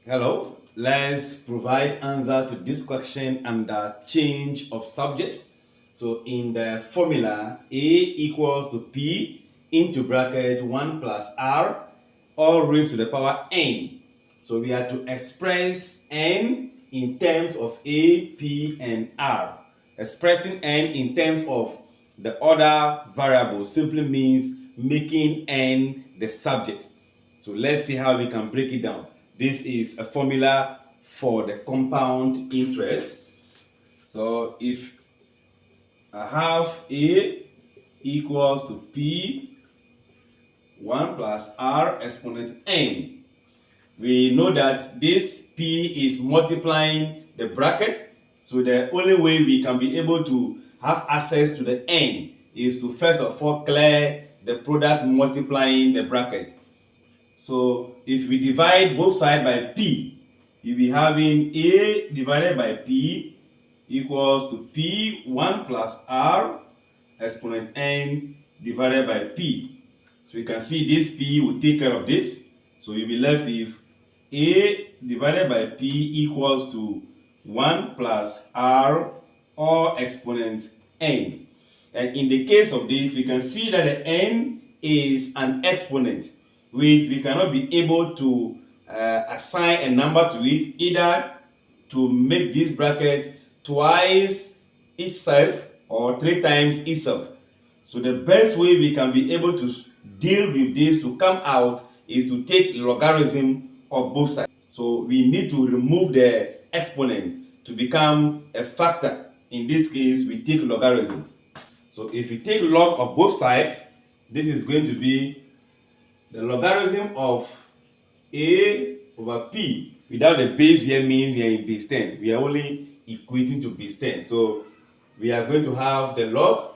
Hello, let's provide answer to this question under change of subject. So in the formula, A equals to P into bracket 1 plus R all raised to the power N. So we are to express N in terms of A, P, and R. Expressing N in terms of the other variable simply means making N the subject. So let's see how we can break it down. This is a formula for the compound interest. So if I have A equals to P 1 plus R exponent N, we know that this P is multiplying the bracket. So the only way we can be able to have access to the N is to first of all clear the product multiplying the bracket. So if we divide both sides by P, you'll be having A divided by P equals to P 1 plus R exponent N divided by P. So you can see this P will take care of this. So you'll be left with A divided by P equals to 1 plus R or exponent N. And in the case of this, we can see that the N is an exponent, which we cannot be able to assign a number to it, either to make this bracket twice itself or 3 times itself. So the best way we can be able to deal with this to come out is to take logarithm of both sides. So we need to remove the exponent to become a factor. In this case, we take logarithm. So if we take log of both sides, this is going to be the logarithm of A over P. Without the base here means we are in base 10. We are only equating to base 10. So we are going to have the log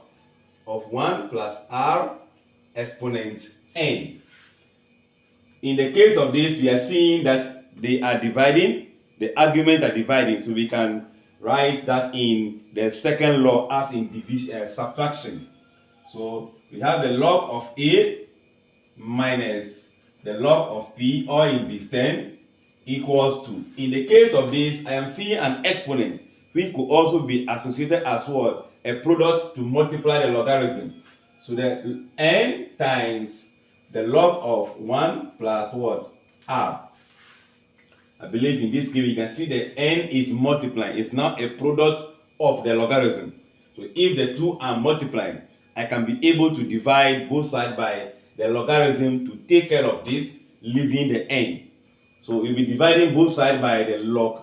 of 1 plus R exponent N. In the case of this, we are seeing that they are dividing. The arguments are dividing. So we can write that in the second law as in division, subtraction. So we have the log of A minus the log of P, or in base 10, equals to. In the case of this, I am seeing an exponent which could also be associated as what? A product to multiply the logarithm. So the N times the log of 1 plus what? R. I believe in this case you can see the N is multiplying. It's now a product of the logarithm. So if the two are multiplying, I can be able to divide both sides by the logarithm to take care of this, leaving the N. So we'll be dividing both sides by the log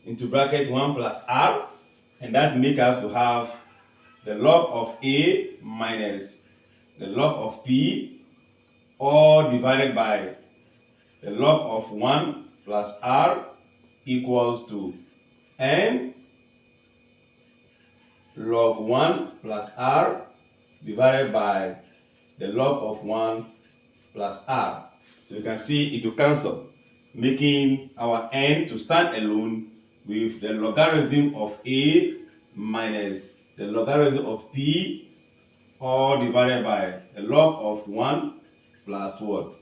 into bracket 1 plus R, and that makes us to have the log of A minus the log of P, all divided by the log of 1 plus R equals to N log 1 plus R divided by the log of 1 plus R. So you can see it will cancel, making our N to stand alone with the logarithm of A minus the logarithm of P, all divided by the log of 1 plus what?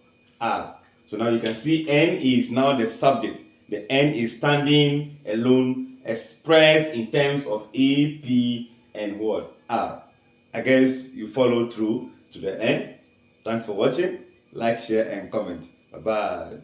R. So now you can see N is now the subject. The N is standing alone, expressed in terms of A, P, and what? R. I guess you follow through to the end. Thanks for watching. Like, share, and comment. Bye-bye.